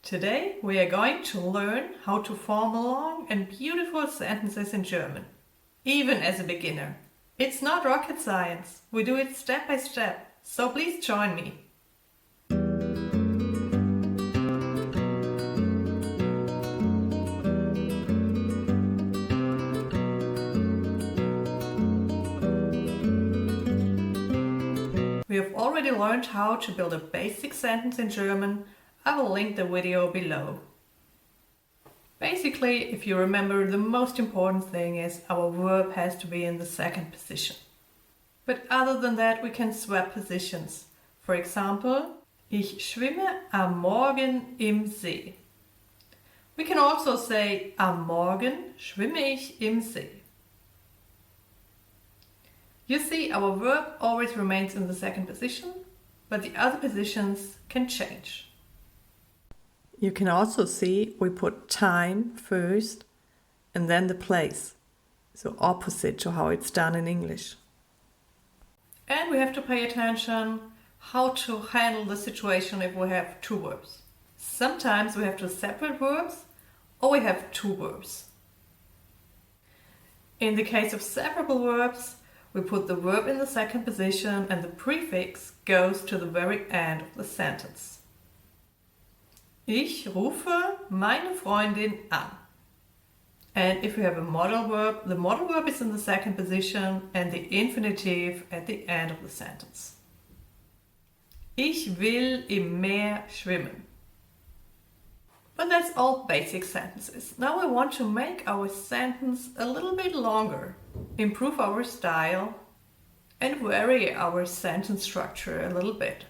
Today we are going to learn how to form long and beautiful sentences in German, even as a beginner. It's not rocket science, we do it step by step, so please join me. We have already learned how to build a basic sentence in German. I will link the video below. Basically, if you remember, the most important thing is our verb has to be in the second position. But other than that, we can swap positions. For example, ich schwimme am Morgen im See. We can also say, am Morgen schwimme ich im See. You see, our verb always remains in the second position, but the other positions can change. You can also see we put time first and then the place, so opposite to how it's done in English. And we have to pay attention how to handle the situation if we have two verbs. Sometimes we have two separate verbs or we have two verbs. In the case of separable verbs, we put the verb in the second position and the prefix goes to the very end of the sentence. Ich rufe meine Freundin an. And if we have a modal verb, the modal verb is in the second position and the infinitive at the end of the sentence. Ich will im Meer schwimmen. But that's all basic sentences. Now we want to make our sentence a little bit longer, improve our style, and vary our sentence structure a little bit.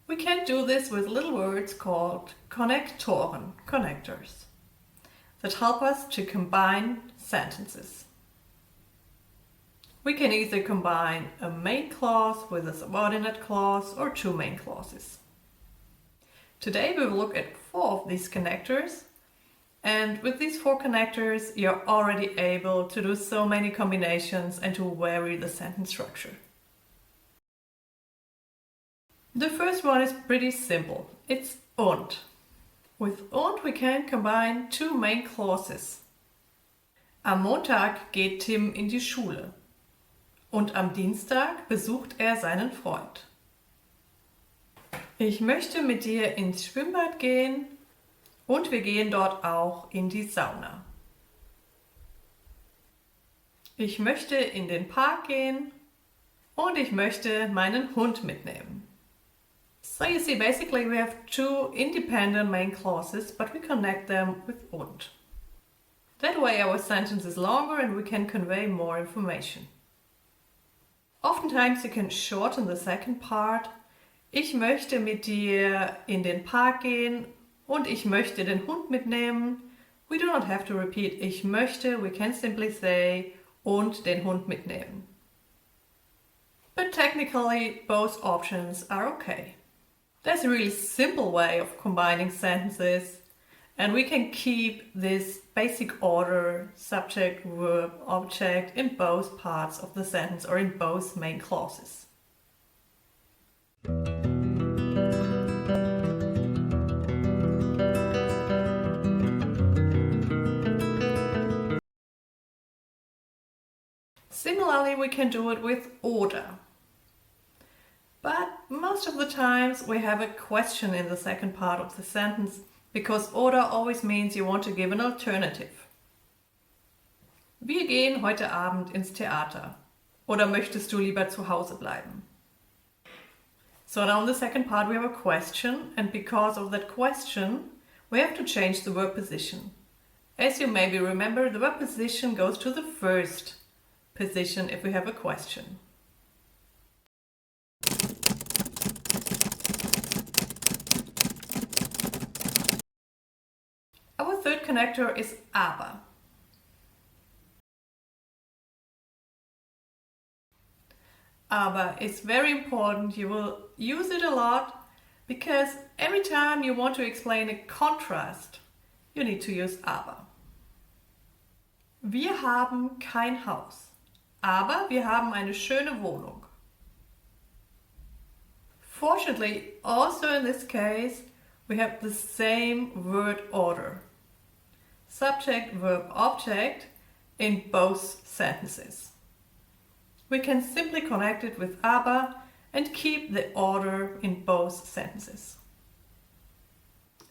We can do this with little words called Konnektoren, connectors, that help us to combine sentences. We can either combine a main clause with a subordinate clause or two main clauses. Today we will look at 4 of these connectors, and with these 4 connectors you're already able to do so many combinations and to vary the sentence structure. The first one is pretty simple. It's und. With und we can combine 2 main clauses. Am Montag geht Tim in die Schule und am Dienstag besucht er seinen Freund. Ich möchte mit dir ins Schwimmbad gehen und wir gehen dort auch in die Sauna. Ich möchte in den Park gehen und ich möchte meinen Hund mitnehmen. So you see, basically we have 2 independent main clauses, but we connect them with und. That way our sentence is longer and we can convey more information. Oftentimes you can shorten the second part. Ich möchte mit dir in den Park gehen und ich möchte den Hund mitnehmen. We do not have to repeat ich möchte, we can simply say und den Hund mitnehmen. But technically both options are okay. There's a really simple way of combining sentences and we can keep this basic order, subject, verb, object in both parts of the sentence or in both main clauses. Similarly, we can do it with oder. But most of the times we have a question in the second part of the sentence because oder always means you want to give an alternative. Wir gehen heute Abend ins Theater. Oder möchtest du lieber zu Hause bleiben? So now in the second part we have a question, and because of that question we have to change the verb position. As you maybe remember, the verb position goes to the first position if we have a question. Our third connector is aber. Aber is very important. You will use it a lot because every time you want to explain a contrast, you need to use aber. Wir haben kein Haus, aber wir haben eine schöne Wohnung. Fortunately, also in this case, we have the same word order. Subject, verb, object in both sentences. We can simply connect it with aber and keep the order in both sentences.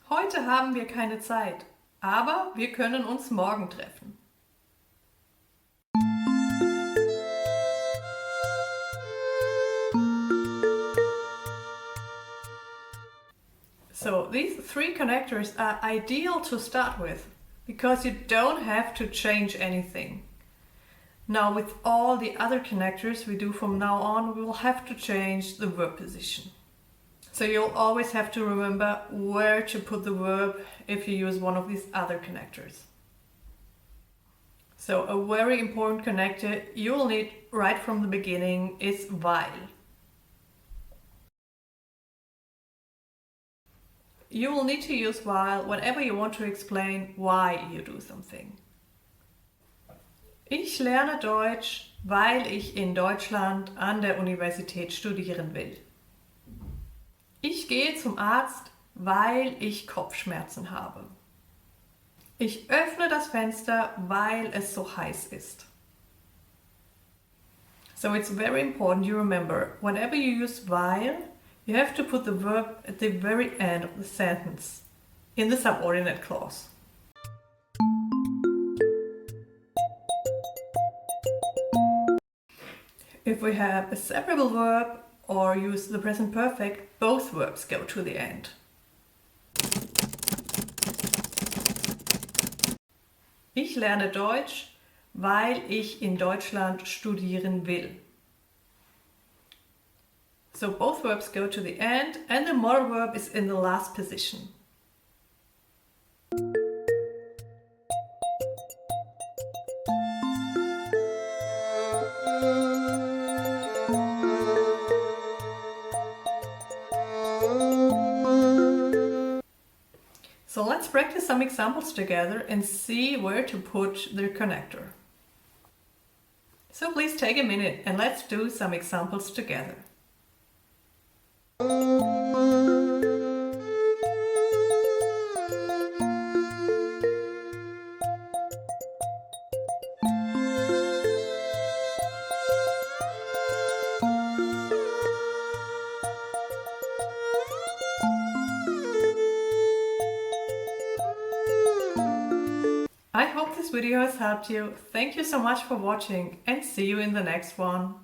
Heute haben wir keine Zeit, aber wir können uns morgen treffen. So these three connectors are ideal to start with because you don't have to change anything. Now with all the other connectors we do from now on, we will have to change the verb position. So you'll always have to remember where to put the verb if you use one of these other connectors. So a very important connector you will need right from the beginning is weil. You will need to use weil whenever you want to explain why you do something. Ich lerne Deutsch, weil ich in Deutschland an der Universität studieren will. Ich gehe zum Arzt, weil ich Kopfschmerzen habe. Ich öffne das Fenster, weil es so heiß ist. So it's very important you remember, whenever you use weil, you have to put the verb at the very end of the sentence, in the subordinate clause. If we have a separable verb or use the present perfect, both verbs go to the end. Ich lerne Deutsch, weil ich in Deutschland studieren will. So both verbs go to the end and the modal verb is in the last position. So let's practice some examples together and see where to put the connector. So please take a minute and let's do some examples together. I hope this video has helped you. Thank you so much for watching and see you in the next one.